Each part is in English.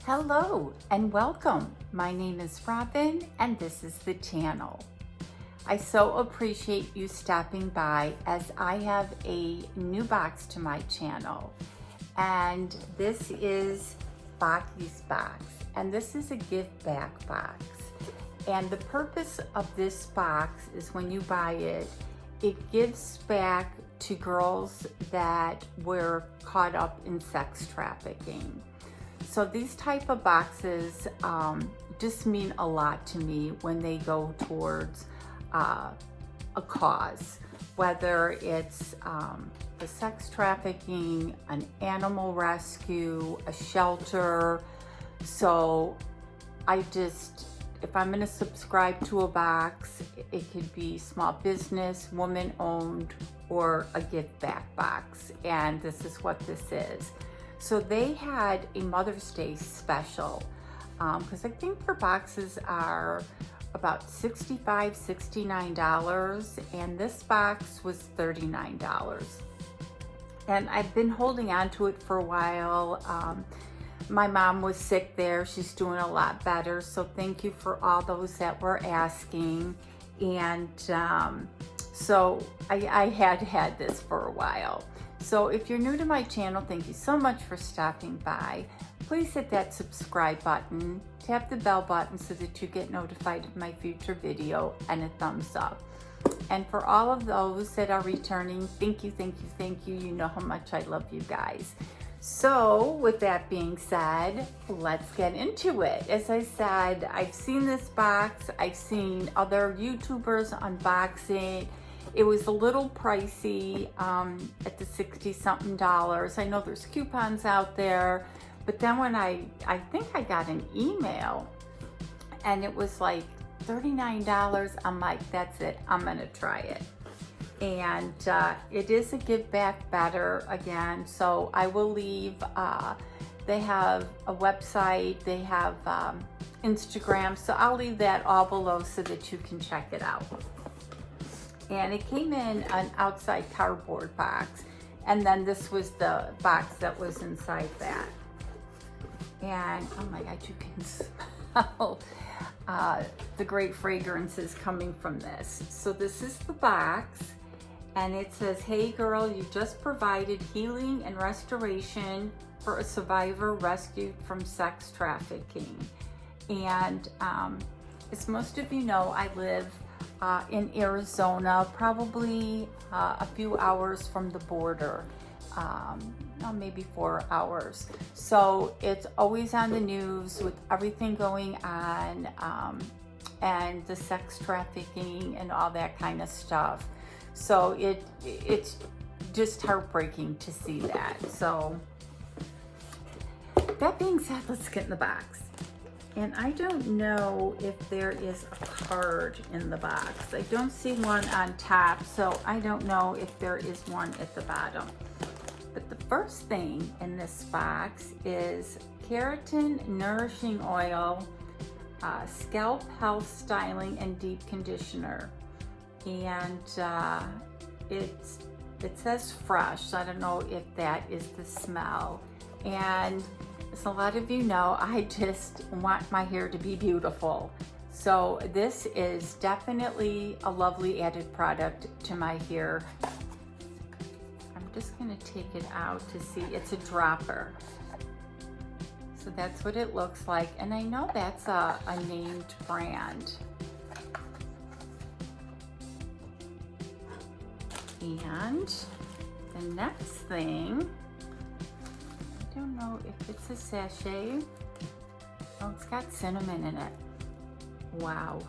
Hello and welcome. My name is Robyn and this is the channel. I so appreciate you stopping by as I have a new box to my channel. And this is Bochy's box. And this is a give back box. And the purpose of this box is when you buy it, it gives back to girls that were caught up in sex trafficking. So these type of boxes just mean a lot to me when they go towards a cause, whether it's the sex trafficking, an animal rescue, a shelter. So if I'm gonna subscribe to a box, it could be small business, woman owned, or a give back box. And this is what this is. So they had a Mother's Day special because I think their boxes are about $65, $69, and this box was $39. And I've been holding on to it for a while. My mom was sick there. She's doing a lot better. So thank you for all those that were asking. And so I had this for a while. So if you're new to my channel, thank you so much for stopping by. Please hit that subscribe button, tap the bell button so that you get notified of my future video, and a thumbs up. And for all of those that are returning, thank you, thank you, thank you. You know how much I love you guys. So with that being said, let's get into it. As I said, I've seen this box. I've seen other YouTubers unbox it. It was a little pricey at the 60-something dollars. I know there's coupons out there, but then when I think I got an email and it was like $39, I'm like, that's it, I'm gonna try it. And it is a give back better again, so I will leave, they have a website, they have Instagram, so I'll leave that all below so that you can check it out. And it came in an outside cardboard box, and then this was the box that was inside that. And oh my God, you can smell the great fragrances coming from this. So this is the box, and it says, "Hey girl, you just provided healing and restoration for a survivor rescued from sex trafficking." And as most of you know, I live in Arizona, probably a few hours from the border, maybe 4 hours. So it's always on the news with everything going on and the sex trafficking and all that kind of stuff. So it's just heartbreaking to see that. So that being said, let's get in the box. And I don't know if there is a card in the box. I don't see one on top, so I don't know if there is one at the bottom. But the first thing in this box is Keratin Nourishing Oil, Scalp Health Styling and Deep Conditioner. And it says fresh, so I don't know if that is the smell. And as a lot of you know, I just want my hair to be beautiful. So this is definitely a lovely added product to my hair. I'm just gonna take it out to see. It's a dropper. So that's what it looks like. And I know that's a named brand. And the next thing, I don't know if it's a sachet. Oh, it's got cinnamon in it. Wow.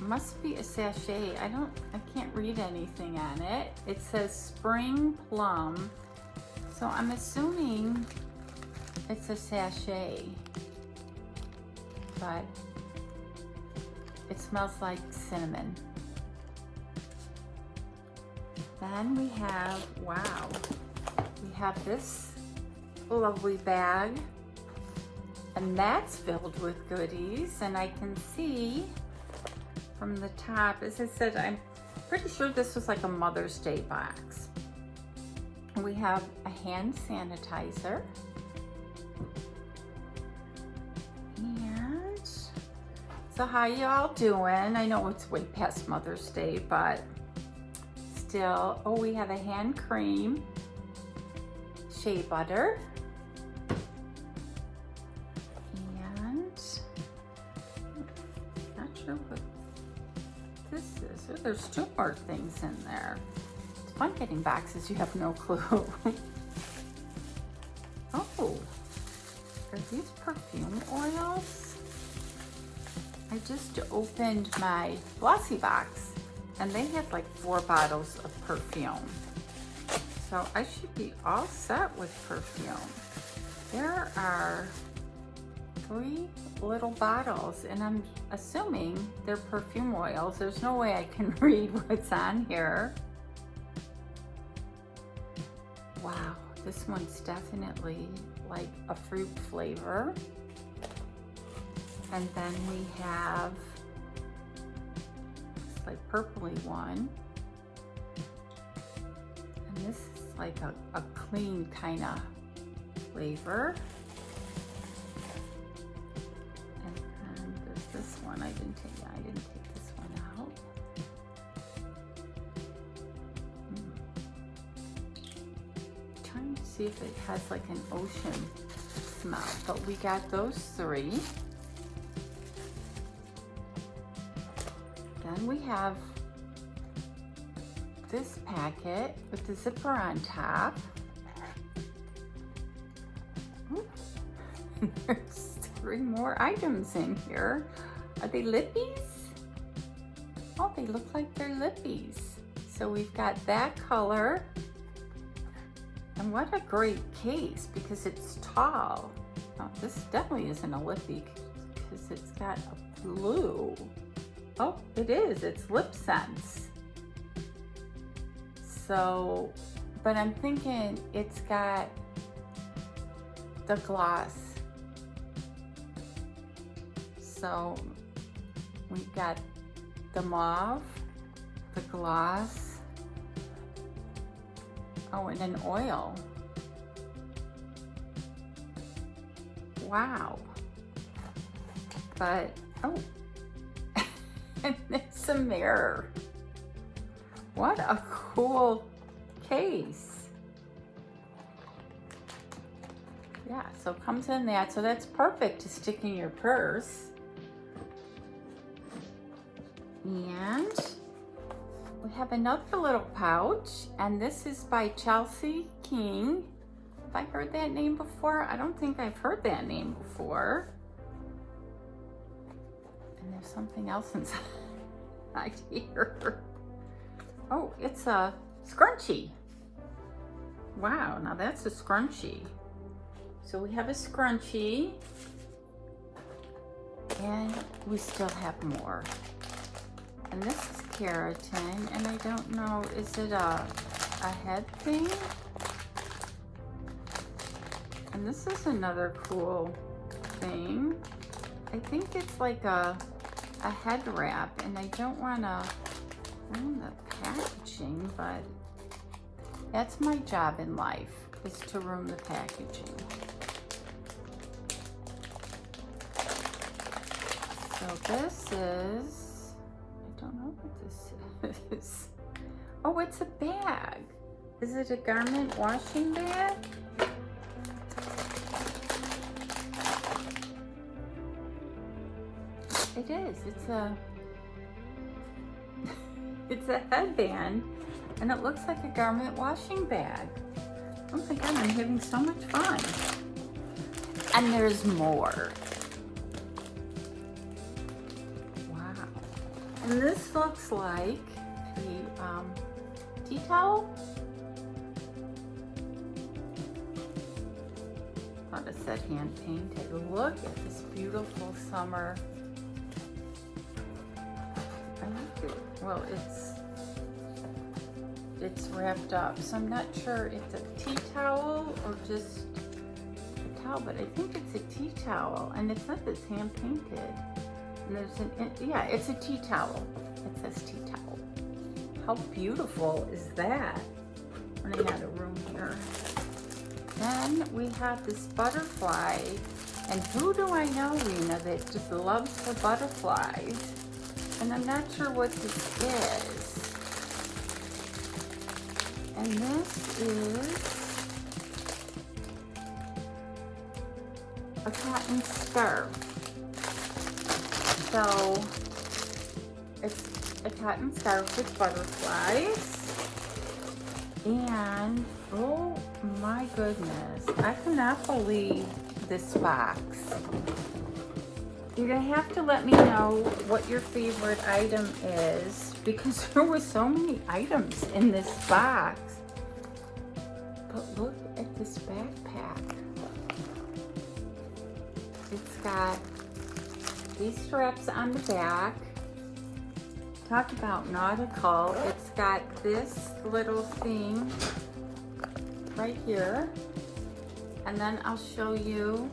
Must be a sachet. I can't read anything on it. It says spring plum. So I'm assuming it's a sachet. But it smells like cinnamon. Then we have, wow, we have this lovely bag, and that's filled with goodies. And I can see from the top, as I said, I'm pretty sure this was like a Mother's Day box. We have a hand sanitizer. And so how you all doing? I know it's way past Mother's Day, but still. Oh, we have a hand cream, shea butter, and not sure what this is. Oh, there's two more things in there. It's fun getting boxes, you have no clue. Oh, are these perfume oils? I just opened my Glossy box and they had like 4 bottles of perfume. So I should be all set with perfume. There are 3 little bottles and I'm assuming they're perfume oils. There's no way I can read what's on here. Wow, this one's definitely like a fruit flavor. And then we have this like purpley one. And this is like a clean kind of flavor. And then there's this one. I didn't take this one out. Trying to see if it has like an ocean smell, but we got those 3. Then we have this packet with the zipper on top. Ooh. There's 3 more items in here. Are they Lippies? Oh, they look like they're Lippies. So we've got that color. And what a great case because it's tall. Oh, this definitely isn't a Lippy because it's got a blue. Oh, it is. It's Lip Sense. So, but I'm thinking it's got the gloss. So we've got the mauve, the gloss, oh, and an oil. Wow. But, oh, and it's a mirror. What a cool case. Yeah, so it comes in that. So that's perfect to stick in your purse. And we have another little pouch, and this is by Chelsea King. Have I heard that name before? I don't think I've heard that name before. And there's something else inside here. Oh, it's a scrunchie. Wow, now that's a scrunchie. So we have a scrunchie, and we still have more. And this is keratin, and I don't know, is it a head thing? And this is another cool thing. I think it's like a head wrap, and I don't want to ruin the packaging, but that's my job in life, is to ruin the packaging. So this is, I don't know what this is. Oh, it's a bag. Is it a garment washing bag? It is. It's a headband, and it looks like a garment washing bag. Oh my God, I'm having so much fun. And there's more. Wow. And this looks like a tea towel. Thought it said hand painted. Look at this beautiful summer. Well, it's wrapped up, so I'm not sure if it's a tea towel or just a towel, but I think it's a tea towel, and it says it's hand painted. And there's yeah, it's a tea towel. It says tea towel. How beautiful is that? running out of room here. Then we have this butterfly. And who do I know, Rena, that just loves her butterflies? And I'm not sure what this is. And this is a cotton scarf. So it's a cotton scarf with butterflies. And oh my goodness, I cannot believe this box. You're gonna have to let me know what your favorite item is, because there were so many items in this box. But look at this backpack. It's got these straps on the back. Talk about nautical. It's got this little thing right here. And then I'll show you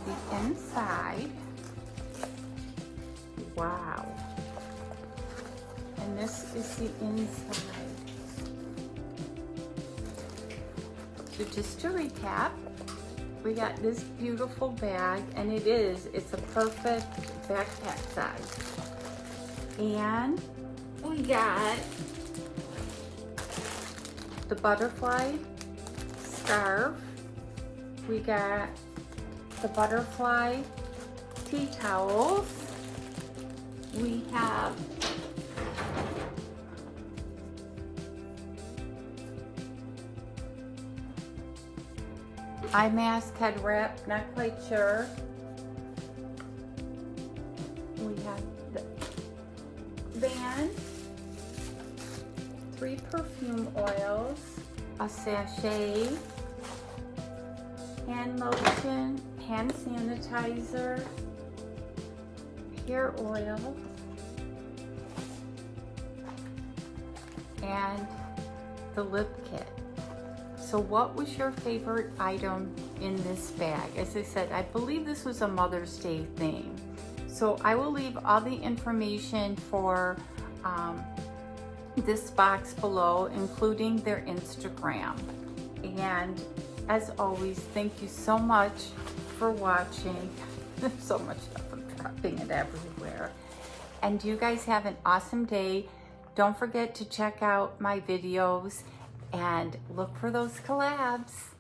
the inside. Wow. And this is the inside. So just to recap, we got this beautiful bag, and it's a perfect backpack size. And we got the butterfly scarf. We got the butterfly tea towels. We have eye mask, head wrap, not quite sure. We have the band, 3 perfume oils, a sachet, hand lotion, hand sanitizer, hair oil, and the lip kit. So what was your favorite item in this bag? As I said, I believe this was a Mother's Day theme. So I will leave all the information for this box below, including their Instagram. And as always, thank you so much for watching. There's so much stuff, I'm dropping it everywhere. And you guys have an awesome day. Don't forget to check out my videos and look for those collabs.